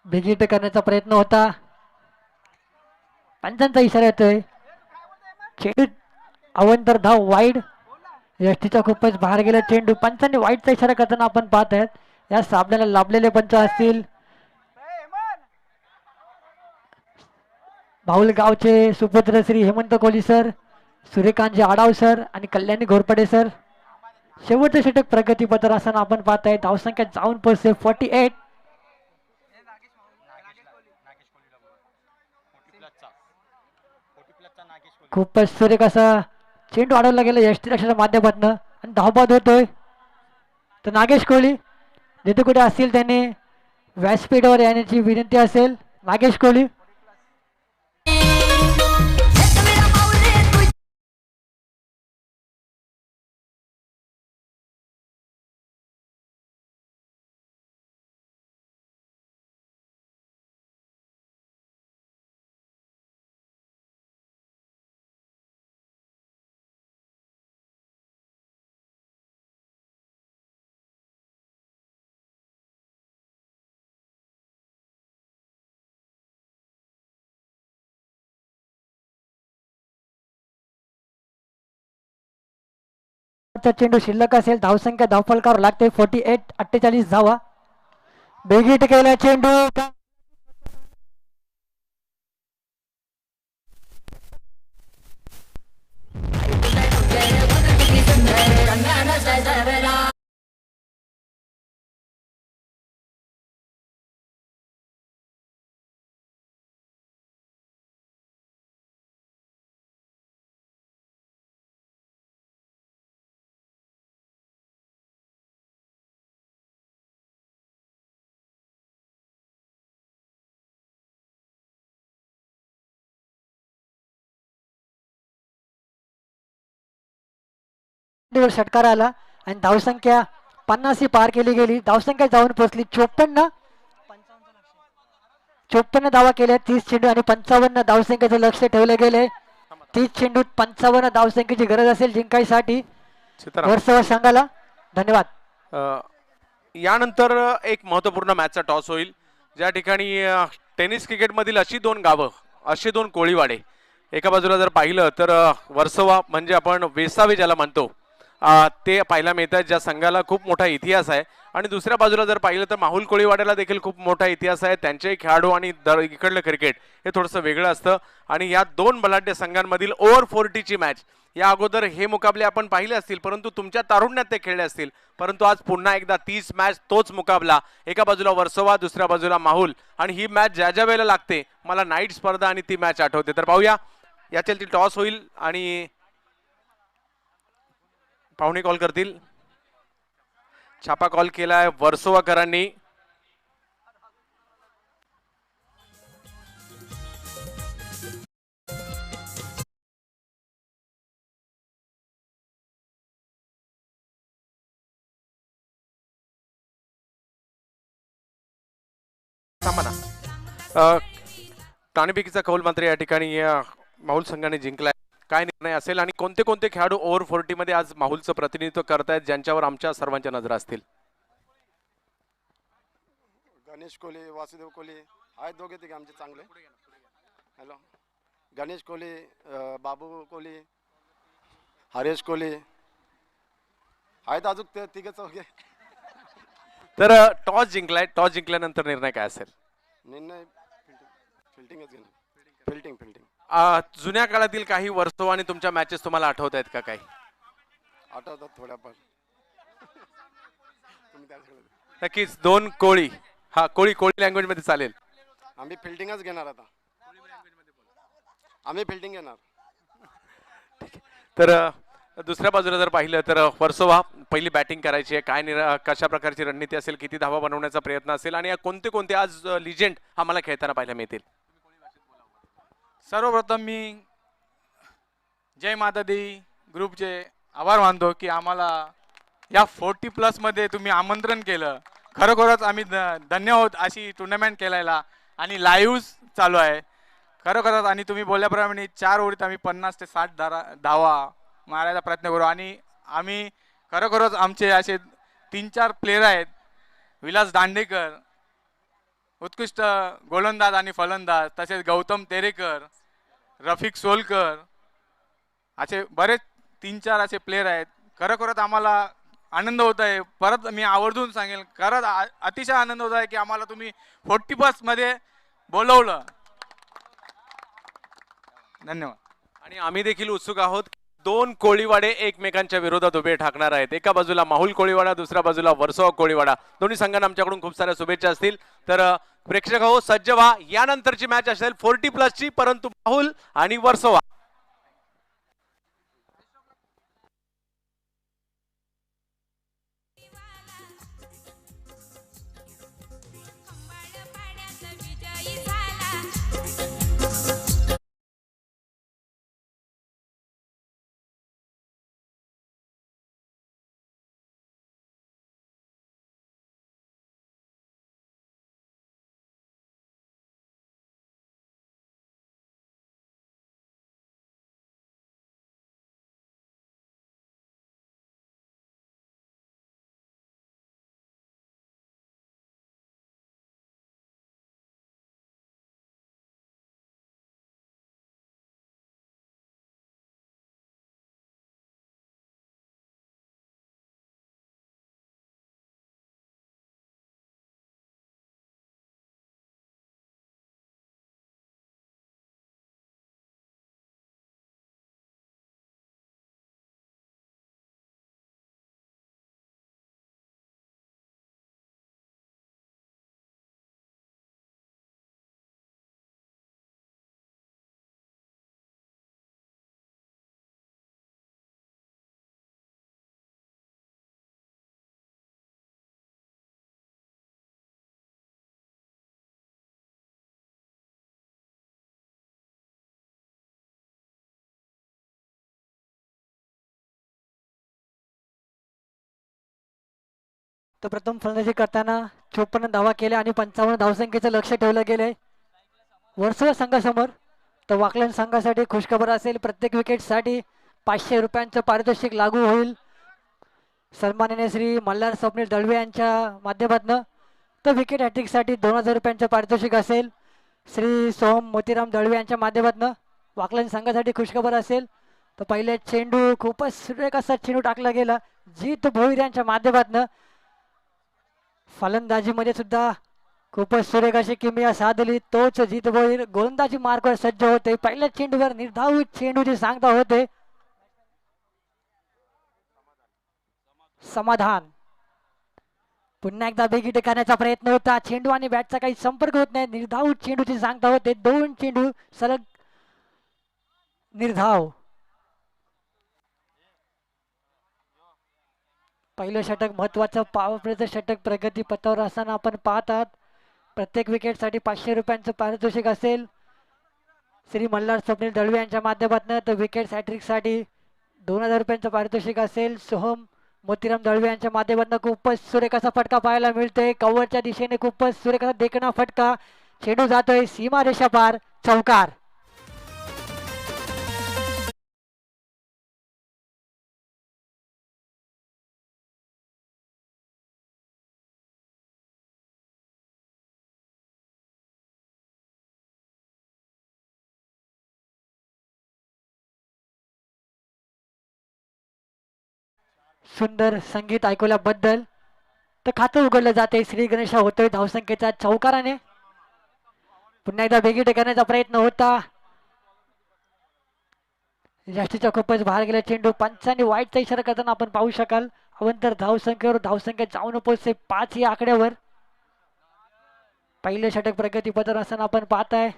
बिगिट करण्याचा प्रयत्न होता. पंचांचा इशारा येतोय. चेंडू अवंतर धाव वाईड. यष्टीचा खूपच बाहेर गेला चेंडू. पंचांनी वाईटचा इशारा करताना आपण पाहत आहेत. या सामन्याला लाभलेले पंच असतील भाऊल गावचे सुपुत्र श्री हेमंत कोहली सर, सूर्यकांतजी आडाव सर आणि कल्याणी घोरपडे सर. शेवटचे षटक प्रगतीपत्र असताना आपण पाहत आहे. धावसंख्या जाऊन पोहोचते 48. खूपच सुरेख असा चेंडू अडवला गेला यष्टी रक्षाच्या माध्यमातून आणि धावबाद होतोय. तर नागेश कोहली जिथे कुठे असतील त्याने व्यासपीठावर येण्याची विनंती असेल. नागेश कोहली. चेंडू शिल्लक असेल. धावसंख्या धावफलकावर लागते 48. 48 धावा. बेगीट केला चेंडू. षटकार आला आणि धावसंख्या 50 पार केली गेली. धावसंख्या जाऊन पोहोचली 54 धावा केल्या. 30 चेंडू आणि 55 धावसंख्येचं लक्ष ठेवले गेले. 30 चेंडूत 55 धावसंख्येची गरज असेल जिंकायसाठी वर्सोवा संघाला. धन्यवाद. यानंतर एक महत्त्वपूर्ण मॅचचा टॉस होईल, ज्या ठिकाणी टेनिस क्रिकेटमधील अशी 2 गावं, असे 2 कोळीवाडे. एका बाजूला जर पाहिलं तर वर्सोवा म्हणजे आपण वेसावे ज्याला म्हणतो ते पाहायला मिळतात, ज्या संघाला खूप मोठा इतिहास आहे. आणि दुसऱ्या बाजूला जर पाहिलं तर माहुल कोळीवाड्याला देखील खूप मोठा इतिहास आहे. त्यांचे खेळाडू आणि इकडलं क्रिकेट हे थोडंसं वेगळं असतं. आणि या 2 बलाढ्य संघांमधील ओव्हर 40ची मॅच, या अगोदर हे मुकाबले आपण पाहिले असतील, परंतु तुमच्या तारुण्यात ते खेळले असतील. परंतु आज पुन्हा एकदा 30 मॅच तोच मुकाबला. एका बाजूला वर्सोवा, दुसऱ्या बाजूला माहुल. आणि ही मॅच ज्या ज्या वेळेला लागते मला नाईट स्पर्धा आणि ती मॅच आठवते. तर पाहूया, याच्यातील टॉस होईल आणि पाहुणे कॉल करतील. छापा कॉल केलाय वर्सोवाकरांनी. नाणेफेकीचा कौल मात्र या ठिकाणी माहुल संघाने जिंकलाय. काय निर्णय असेल आणि कोणते कोणते खेळाडू ओव्हर 40 मध्ये आज माहुलचं प्रतिनिधित्व करतायत ज्यांच्यावर आमच्या सर्वांच्या नजर असतील? गणेश कोहली, वासुदेव कोहली आहेत दोघे तिघे आमचे चांगले. हॅलो, गणेश कोहली, बाबू कोहली, हरेश कोहली आहेत अजून ते तिघे चौघे. तर टॉस जिंकलाय, टॉस जिंकल्यानंतर निर्णय काय असेल? निर्णय फिल्डिंगच घेणार. फिल्डिंग फिल्डिंग जुन्या काळातील काही वर्ष आणि तुमच्या मॅचेस तुम्हाला आठवत आहेत का काही? आठवतात थोड्याफार. तुम्ही त्याच्याकडे नक्कीच. दोन कोळी, हा कोळी लँग्वेज मध्ये चालेल. आम्ही फिल्डिंगच घेणार आता. आम्ही फिल्डिंग घेणार. तर दुसऱ्या बाजूला जर पाहिलं तर वर्सोवा पहिली बॅटिंग करायची आहे. काय कशा प्रकारची रणनीती असेल, किती धावा बनवण्याचा प्रयत्न असेल आणि कोणते कोणते आज लिजेंड आम्हाला खेळताना पाहायला मिळतील? सर्वप्रथम मी जय माता दी ग्रुपचे आभार मानतो की आम्हाला या 40+ मध्ये तुम्ही आमंत्रण केलं. खरोखरच आम्ही धन्य आहोत अशी टुर्नामेंट केलायला आणि लाईव्ह चालू आहे खरोखरच. आणि तुम्ही बोलल्याप्रमाणे 4 ओव्हरीत आम्ही 50 ते 60 धावा मारायचा प्रयत्न करू. आणि आम्ही खरोखरच आमचे असे 3-4 प्लेयर आहेत, विलास दांडेकर उत्कृष्ट गोलंदाज आणि फलंदाज, तसेच गौतम तेरेकर, रफिक सोलकर, असे बरेच 3-4 असे प्लेयर आहेत. खरोखरच आम्हाला आनंद होत आहे. परत मी आवर्जून सांगेल, खरंच अतिशय आनंद होत आहे की आम्हाला तुम्ही 40+ मध्ये बोलवलं. धन्यवाद. आणि आम्ही देखील उत्सुक आहोत. दोन कोळीवाडे एकमेकांच्या विरोधात उभे ठाकणार आहेत. एका बाजूला माहुल कोळीवाडा, दुसऱ्या बाजूला वर्सोवा कोळीवाडा. दोन्ही संघांना आमच्याकडून खूप साऱ्या शुभेच्छा असतील. तर प्रेक्षक हो, सज्ज व्हा. यानंतरची मॅच असेल 40+ ची, परंतु माहुल आणि वर्सोवा. तर प्रथम फलंदाजी करताना 54 धावा केल्या आणि 55 धावसंख्येचं लक्ष ठेवलं गेलंय वर्सोवा संघासमोर. तर वाकलन संघासाठी खुशखबर असेल, प्रत्येक विकेटसाठी 500 रुपयांचं पारितोषिक लागू होईल सन्माननीय श्री मल्हार स्वप्नील दळवे यांच्या माध्यमातून. तर विकेट हॅट्रिकसाठी 2000 रुपयांचं पारितोषिक असेल श्री सोहम मोतीराम दळवे यांच्या माध्यमातून. वाकलन संघासाठी खुशखबर असेल, तर पहिले चेंडू खूपच सुरेख असा चेंडू टाकला गेला जीत भोईर यांच्या माध्यमातून. फलंदाजीमध्ये सुद्धा खूपच सुरेख अशी किमया साधली. तोच जीत भोईर गोलंदाजी मार्कवर सज्ज होते. पहिल्या चेंडूवर निर्धाव चेंडूची सांगता होते समाधान. पुन्हा एकदा बेगीट करण्याचा प्रयत्न होता. चेंडू आणि बॅटचा काही संपर्क होत नाही. निर्धाव चेंडूची सांगता होते. 2 चेंडू सलग निर्धाव. पहिलं षटक महत्वाचं पॉवर प्लेचं षटक प्रगती पथावर असताना आपण पाहतात. प्रत्येक विकेटसाठी 500 रुपयांचं पारितोषिक असेल श्री मल्हार स्वप्नील दळवे यांच्या माध्यमातून. तर विकेट हॅट्रिकसाठी 2000 रुपयांचं पारितोषिक असेल सोहम मोतीराम दळवे यांच्या माध्यमातून. खूपच सुरेख असा फटका पाहायला मिळतोय कव्हरच्या दिशेने. खूपच सुरेख असा देखणा फटका. चेंडू जातोय सीमारेषा पार, चौकार. सुंदर संगीत ऐकवल्याबद्दल. तर खातं उघडलं जाते. श्री गणेशा होतोय धावसंख्येचा चौकाराने. पुन्हा एकदा बेगीट करण्याचा प्रयत्न होता. जास्तीचा खूपच बाहेर गेला चेंडू. पंचांनी वाईटचा इशारा करताना आपण पाहू शकाल. अवंतर धावसंख्येवर धावसंख्या जाऊन पोहोचते 5 या आकड्यावर. पहिले षटक प्रगतीपथावर असताना आपण पाहताय.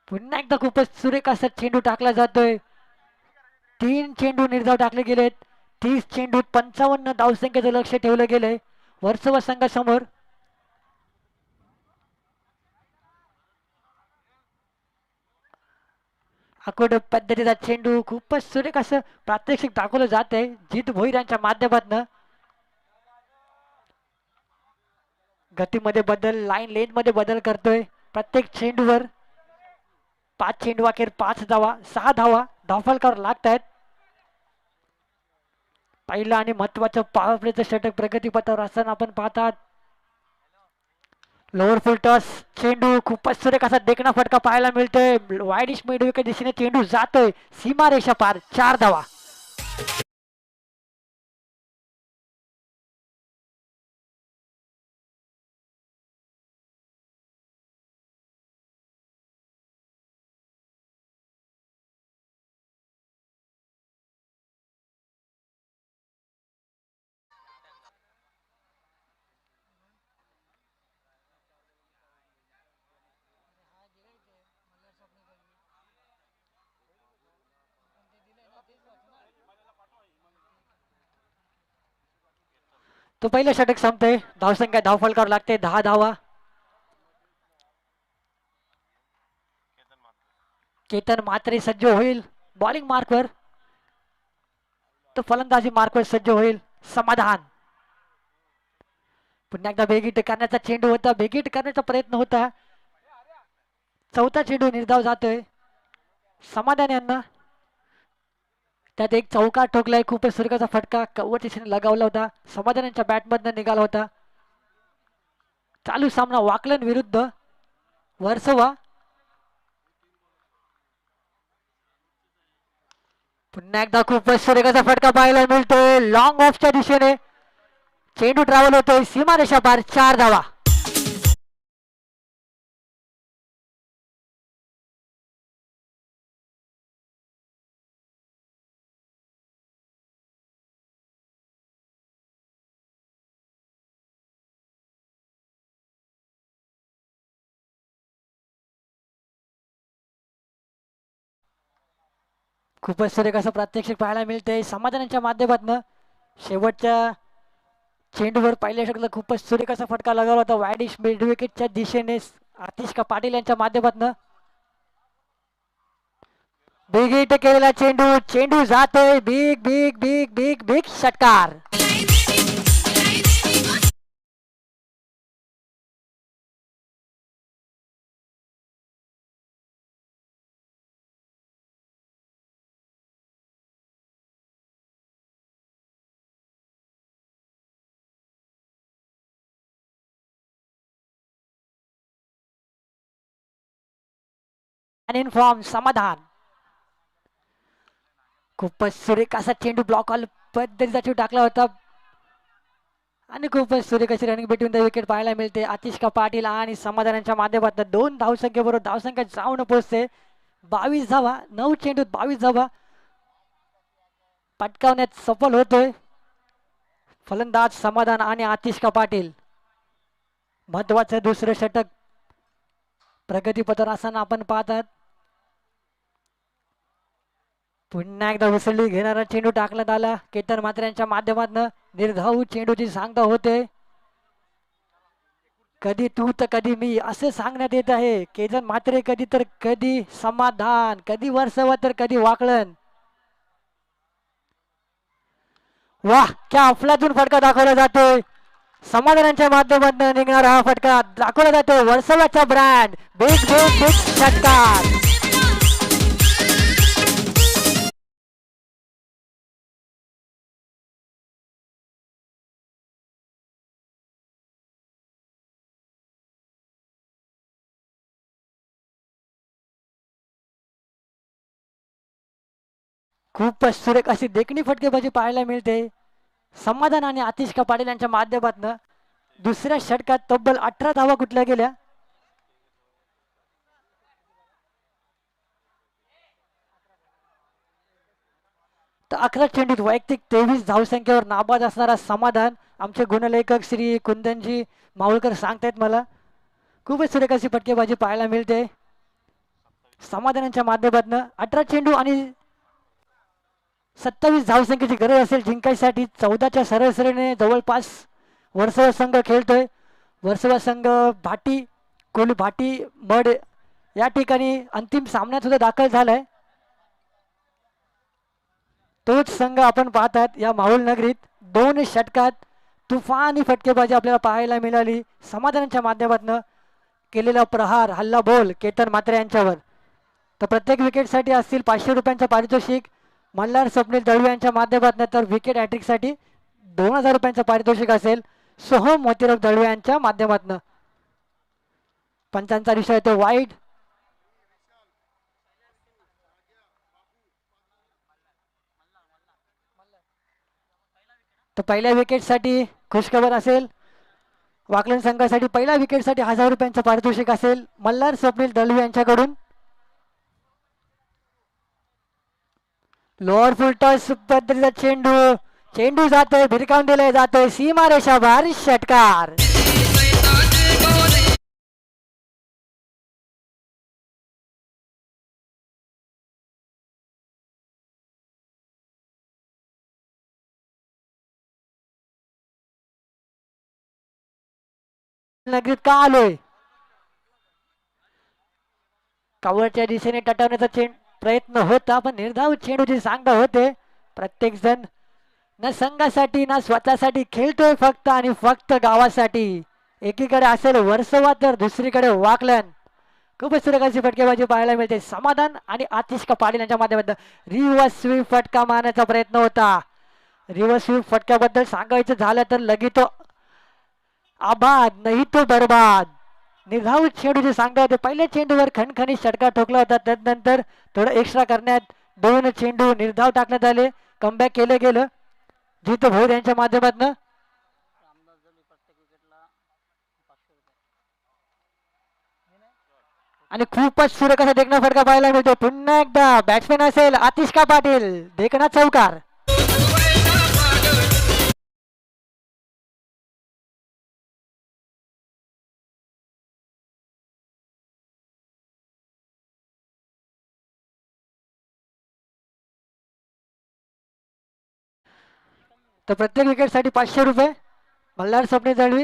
पुन्हा एकदा खूपच सुरेख असा चेंडू टाकला जातोय. 3 चेंडू निर्धाव टाकले गेलेत. 30 चेंडूत 55 धावसंख्येचं लक्ष ठेवलं गेलंय वर्सोवा संघासमोर. आकुड पद्धतीचा चेंडू खूपच सुरेख असं प्रात्यक्षिक दाखवलं जात आहे जित भोईर यांच्या माध्यमातून. गतीमध्ये बदल, लाईन लेन मध्ये बदल करतोय प्रत्येक चेंडूवर. 5 चेंडू अखेर 5 धावा, 6 धावा धावफलकावर लागतायत. पहिलं आणि महत्वाचं पॉवर प्लेचं षटक प्रगतीपथावर असताना आपण पाहतात. लोअर फुल टॉस चेंडू खूपच सुरेख असा देखणा फटका पाहायला मिळतोय. वाईडिश मिडविकेट दिशेने चेंडू जातोय सीमारेषा पार, 4 धावा. तो पहिलं षटक संपतंय. धावसंख्या धावफलकावर लागते 10 धावा. केतन मात्रे सज्ज होईल बॉलिंग मार्कवर. तो फलंदाजी मार्कवर सज्ज होईल समाधान. पुन्हा एकदा बेगीट करण्याचा चेंडू होता. बेगीट करण्याचा प्रयत्न होता. चौथा चेंडू निर्धाव जातोय समाधान यांना. त्यात एक चौकार ठोकलाय. खूपच सुरेखाचा फटका कव्वरच्या दिशेने लगावला होता. समाधान यांच्या बॅटमधनं निघाला होता. चालू सामना वाकलन विरुद्ध वर्सोवा. पुन्हा एकदा खूपच सुरेखाचा फटका पाहायला मिळतोय लॉंग ऑफच्या दिशेने. चेंडू ट्रॅव्हल होतोय सीमारेषा पार, 4 धावा. खूपच सुरेख असं प्रात्यक्षिक पाहायला मिळतंय समाधानाच्या माध्यमातून. शेवटच्या चेंडूवर पहिल्या षटकाला खूपच सुरेख असा फटका लगावला होता वाईडिश मिड विकेटच्या दिशेने आतिश पाटील यांच्या माध्यमातून. बिग हिट केलेला चेंडू. चेंडू जातोय big big big big big षटकार. इन फॉर्म समाधान. खूपच सुरेख असा चेंडू ब्लॉक ऑल पद्धतीचा चेंडू टाकला होता आणि खूपच सुरेख अशी रनिंग बिटवीन द विकेट पाहायला मिळते. आतिश पाटील आणि समाधानाच्या माध्यमातून 2 धावसंख्येबरोबर धावसंख्या जाऊन पोहोचते 22 धावा. 9 चेंडूत 22 धावा पटकावण्यात सफल होतोय फलंदाज समाधान आणि आतिश पाटील. महत्वाचं दुसरं षटक प्रगतीपथावर असताना आपण पाहतात. पुन्हा एकदा उसळी घेणारा चेंडू टाकण्यात आला केतन मात्रे यांच्या माध्यमातून. निर्धाव चेंडूची सांगता होते. कधी तू तर कधी मी असं सांगण्यात येत आहे. केतन मात्रे कधी तर कधी समाधान, कधी वर्सोवा तर कधी वाकलन. वाह क्या अफलातून फटका दाखवला जातोय. समाधानाच्या माध्यमातून निघणारा हा फटका दाखवला जातो वर्सोवाचा ब्रँड बिग बिग बिग षटकार. खूपच सुरेख अशी देखणी फटकेबाजी पाहायला मिळते. समाधान आणि आतिश पाटील यांच्या माध्यमातून दुसऱ्या षटकात तब्बल 18 धावा कुठल्या गेल्या. तर 11 चेंडूत वैयक्तिक 23 धावसंख्येवर नाबाद असणारा समाधान आमचे गुणलेखक श्री कुंदनजी मावळकर सांगतायत मला. खूपच सुरेख अशी फटकेबाजी पाहायला मिळते समाधानाच्या माध्यमातून. 18 चेंडू आणि 27 धावसंख्येची गरज असेल जिंकायसाठी. 14च्या सरासरीने जवळपास वर्सोवा संघ खेळतोय. वर्सोवा संघ भाटी कोली भाटी मड या ठिकाणी अंतिम सामन्यात सुद्धा दाखल झालाय. तोच संघ आपण पाहतात या माहुल नगरीत. 2 षटकात तुफानी फटकेबाजी आपल्याला पाहायला मिळाली. समाधानाच्या माध्यमातून केलेला प्रहार हल्ला बोल केतन म्हात्रे यांच्यावर. तर प्रत्येक विकेटसाठी असतील 500 रुपयांचं पारितोषिक मल्हार स्वप्नील दळवे यांच्या माध्यमातून. तर विकेट हॅट्रिकसाठी 2000 रुपयांचं पारितोषिक असेल सोहम मोतीराव दळवे यांच्या माध्यमातून. पंचांचा विषय तो वाईट. तर पहिल्या विकेटसाठी खुशखबर असेल वाकलन संघासाठी. पहिल्या विकेटसाठी 1000 रुपयांचं पारितोषिक असेल मल्हार स्वप्नील दळवे यांच्याकडून. लोअर फुल टॉस पद्धतीचा चेंडू जातोय भिरकावून दिले जातोय सीमारेषा बाहेर षटकार. नगरीत का आलोय कावळच्या दिशेने टटवण्याचा प्रयत्न होता पण निर्धाव चेंडूची सांगता होते. प्रत्येक जण न संघासाठी ना स्वतःसाठी खेळतोय फक्त आणि फक्त गावासाठी. एकीकडे असेल वर्सोवा तर दुसरीकडे वाकलन. खूपच सुरेखाची फटकेबाजी पाहायला मिळते. समाधान आणि आतिश पाटील यांच्या माध्यमातून रिव्हर्स स्वीप फटका मारण्याचा प्रयत्न होता. रिव्हर्स स्वीप फटक्याबद्दल सांगायचं झालं तर लगेच तो आबाद नाही तो बर्बाद. निर्धाव चेंडूचे सांगता होते. पहिल्या चेंडूवर खणखणीत षटकार ठोकला होता. त्यानंतर थोडं एक्स्ट्रा करण्यात 2 चेंडू निर्धाव टाकण्यात आले. कमबॅक केलं गेलं जित भोर यांच्या माध्यमातून. आणि खूपच सुरेख असा देखणा फटका पाहायला मिळतो. पुन्हा एकदा बॅट्समॅन असेल आतिश पाटील देखणा चौकार. तर प्रत्येक विकेटसाठी 500 रुपये मल्हार स्वप्नील दळवी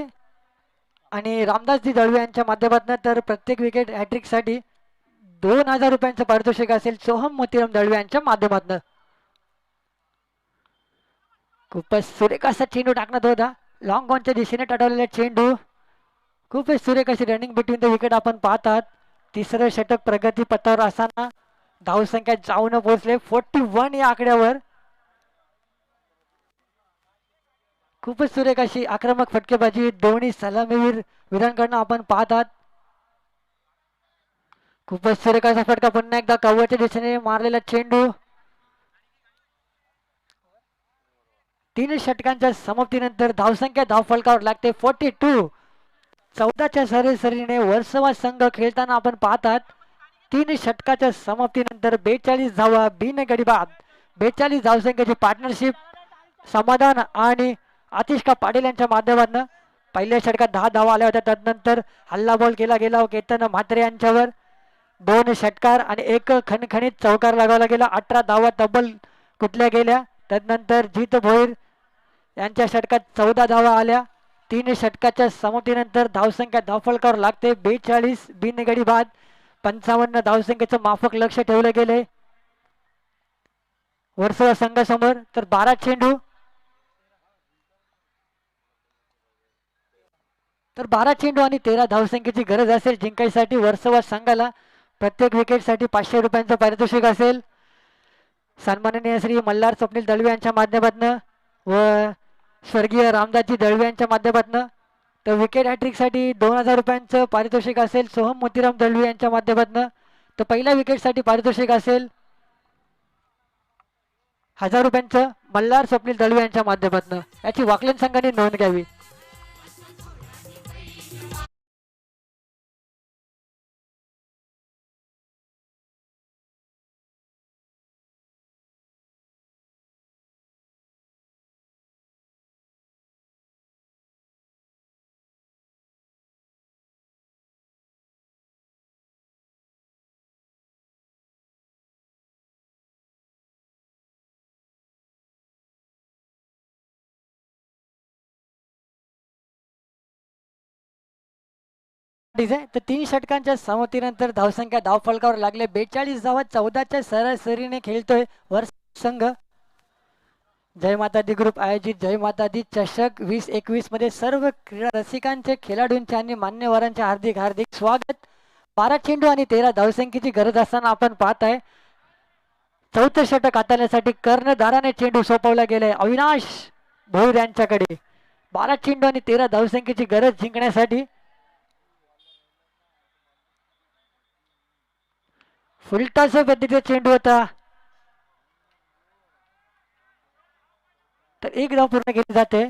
आणि रामदासजी दळवे यांच्या माध्यमातून. तर प्रत्येक विकेट हॅट्रिकसाठी 2000 रुपयांचं पारितोषिक असेल सोहम मोतीराम दळवे यांच्या माध्यमातून. खूपच सुरेख असा चेंडू टाकण्यात होता. लॉंग ऑनच्या दिशेने टटवलेला चेंडू. खूपच सुरेख अशी रनिंग बिटवीन द विकेट आपण पाहतात. तिसरं षटक प्रगती पथावर असताना धावसंख्या जाऊन पोहोचले 41 या आकड्यावर. खूपच सुरेख अशी आक्रमक फटकेबाजी दोन्ही सलामीवीर वीरांकडनं आपण पाहतात. खूपच सुरेख असा फटका पुन्हा एकदा कव्वरच्या दिशेने मारलेला चेंडू. 3 षटकांच्या समाप्तीनंतर धावसंख्या धावफलकावर लागते 42. 14च्या सरासरीने वर्सोवा संघ खेळताना आपण पाहतात. 3 षटकाच्या समाप्तीनंतर 42 धावा बिनगडी बाद. 42 धावसंख्येची पार्टनरशिप समाधान आणि आतिश पाटील यांच्या माध्यमातून. पहिल्या षटकात 10 धावा आल्या होत्या. त्यानंतर हल्ला बॉल केला गेला केतन म्हात्रे यांच्यावर. 2 षटकार आणि 1 खणखणीत चौकार लगावला गेला. 18 धावा तब्बल कुठल्या गेल्या. त्यानंतर जित भोईर यांच्या षटकात 14 धावा आल्या. 3 षटकाच्या समाप्तीनंतर धावसंख्या धावफलकावर लागते 42 बिनगडी बाद. 55 धावसंख्येचं माफक लक्ष ठेवलं गेले वर्सोवा संघासमोर. तर 12 चेंडू तर 12 चेंडू आणि 13 धावसंख्येची गरज असेल जिंकायसाठी वर्सोवा संघाला. प्रत्येक विकेटसाठी 500 रुपयांचं पारितोषिक असेल. सन्माननीय श्री मल्हार स्वप्नील दळवे यांच्या माध्यमातून व स्वर्गीय रामदासजी दळवे यांच्या माध्यमातून. तर विकेट हॅट्रिकसाठी 2000 रुपयांचं पारितोषिक असेल सोहम मोतीराम दळवे यांच्या माध्यमातून. तर पहिल्या विकेटसाठी पारितोषिक असेल 1000 रुपयांचं मल्हार स्वप्नील दळवे यांच्या माध्यमातून. याची वाकलन संघाने नोंद घ्यावी. तर 3 षटकांच्या समतीनंतर धावसंख्या धावफलकावर लागले 42 धावा. 14च्या सरासरीने खेळतोय वर्ष संघ. जय माता दी ग्रुप आयोजित जय माता दी चषक 2021 मध्ये सर्व क्रीडा रसिकांचे, खेळाडूंचे आणि मान्यवरांचे हार्दिक हार्दिक स्वागत. 12 चेंडू आणि 13 धावसंख्येची गरज असताना आपण पाहत आहे चौथं षटक हाताळण्यासाठी कर्णधाराने चेंडू सोपवला गेलाय अविनाश भोईर यांच्याकडे. 12 चेंडू आणि 13 धावसंख्येची गरज जिंकण्यासाठी. फुलटॉस पद्धतीचा चेंडू होता. तर एक धाव पूर्ण केली जाते.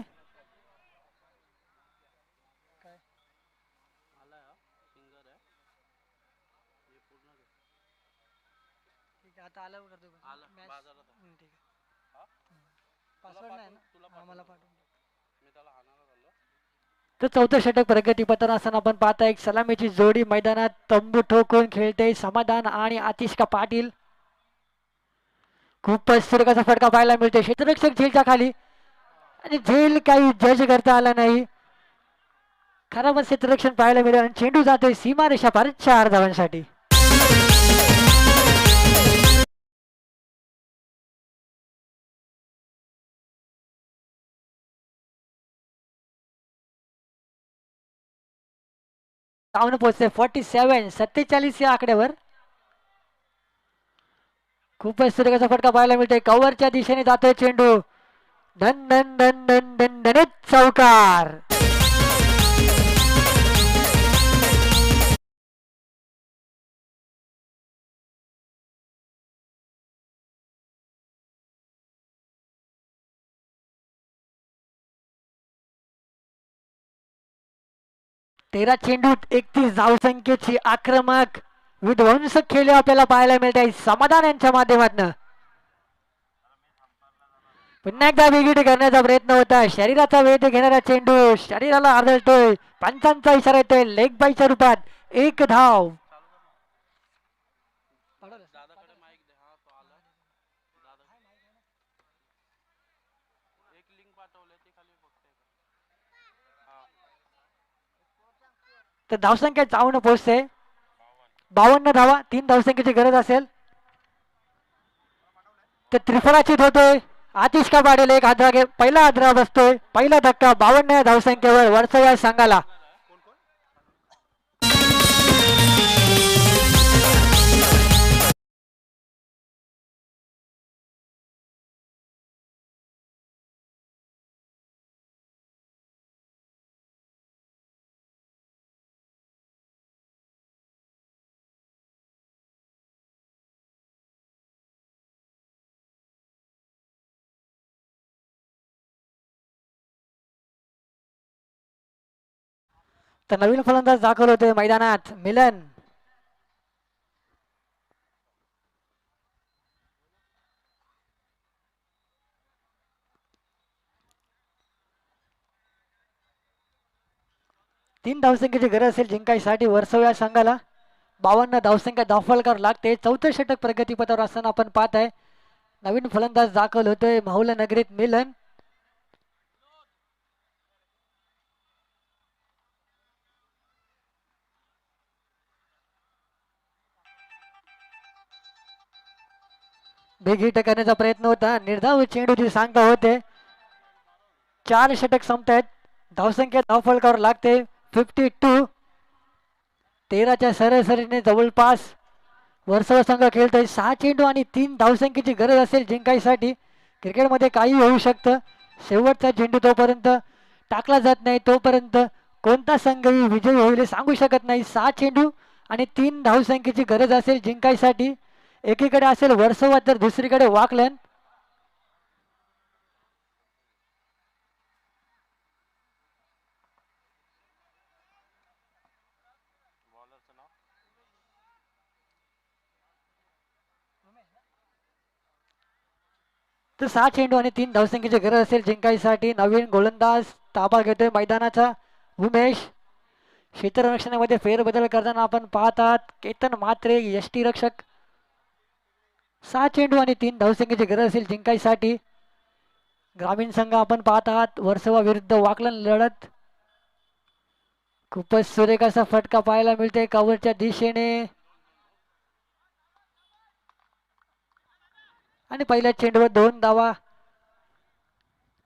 तर चौथं षटक प्रगतीपथावर असताना आपण पाहता एक सलामीची जोडी मैदानात तंबू ठोकून खेळते समाधान आणि आतिष्का पाटील. खूपच सुरेखाचा फटका पाहायला मिळते क्षेत्ररक्षक झेलच्या खाली आणि झेल काही जज करता आला नाही. खराब क्षेत्ररक्षण पाहायला मिळेल आणि चेंडू जातोय सीमारेषा पार 4 धावांसाठी. धावून पोहोचते 47 या आकड्यावर. खूपच सुरेखाचा फटका पाहायला मिळतोय कव्हरच्या दिशेने जातोय चेंडू. धन धन धन धन धन धनित चौकार. तेरा चेंडूत 31 धावसंख्येची आक्रमक विध्वंसक खेळ आपल्याला पाहायला मिळत आहे समाधान यांच्या माध्यमातून. पुन्हा एकदा विकेट करण्याचा प्रयत्न होता. शरीराचा वेध घेणारा चेंडू शरीराला आदळतोय. पंचांचा इशारा येतोय लेग बायच्या रूपात. 1 धाव. तर धावसंख्या जाऊन पोहोचते 52 धावा. 3 धावसंख्येची गरज असेल तर त्रिफळाचीत होतोय. आतिष्का पाटील एक हादरा पहिला हादरा बसतोय. पहिला धक्का 52 धावसंख्येवर वर्सोवा संघाला. तर नवीन फलंदाज दाखल होते मैदानात मिलन. तीन धावसंख्येची गरज असेल जिंकायसाठी वर्सोवा संघाला. 52 धावसंख्या धावफलकावर लागते. चौथं षटक प्रगतीपथावर असताना आपण पाहत आहे नवीन फलंदाज दाखल होतोय माहुल नगरीत मिलन. बेग हिट करण्याचा प्रयत्न होता. निर्धाव चेंडूची सांगता होते. 4 षटक संपतायत. धावसंख्या धावफलकावर लागते. 52. 13च्या सरासरीने जवळपास वर्सोवा संघ खेळतोय. 6 चेंडू आणि 3 धावसंख्येची गरज असेल जिंकायसाठी. क्रिकेटमध्ये काही होऊ शकतं. शेवटचा चेंडू तोपर्यंत टाकला जात नाही तोपर्यंत कोणता संघ विजयी होईल हे सांगू शकत नाही. 6 चेंडू आणि 3 धावसंख्येची गरज असेल जिंकायसाठी. एकीकडे असेल वर्सोवा तर दुसरीकडे वाकलन. तर 6 चेंडू आणि 3 धावसंख्येची गरज असेल जिंकायसाठी. नवीन गोलंदाज ताबा घेतोय मैदानाचा उमेश. क्षेत्ररक्षणामध्ये फेरबदल करताना आपण पाहत आहात केतन म्हात्रे यष्टीरक्षक. 6 चेंडू आणि 3 धावसंख्येची गरज असेल जिंकायसाठी. ग्रामीण संघ आपण पाहत आहात वर्सोवा विरुद्ध वाकलन लढत. खूपच सुरेख असा फटका पाहायला मिळते कव्हरच्या दिशेने आणि पहिल्या चेंडूवर 2 धावा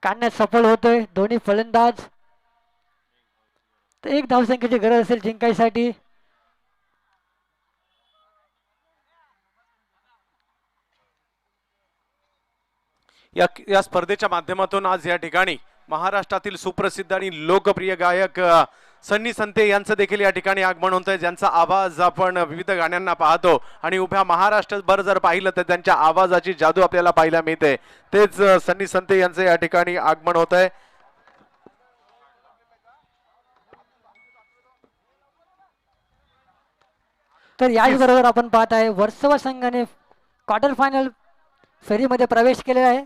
काढण्यात सफल होतोय दोन्ही फलंदाज. तर 1 धावसंख्येची गरज असेल जिंकायसाठी. या स्पर्धेच्या माध्यमातून आज या ठिकाणी महाराष्ट्रातील सुप्रसिद्ध आणि लोकप्रिय गायक सन्नी संते यांचं देखील या ठिकाणी आगमन होत आहे, ज्यांचा आवाज आपण विविध गाण्यांना पाहतो आणि उभ्या महाराष्ट्रभर जर पाहिलं तर त्यांच्या आवाजाची जादू आपल्याला पाहायला मिळते. तेच सन्नी संते यांचं या ठिकाणी आगमन होत आहे. तर याचबरोबर आपण पाहत आहे वर्सोवा संघाने क्वार्टर फायनल फेरीमध्ये प्रवेश केलेला आहे.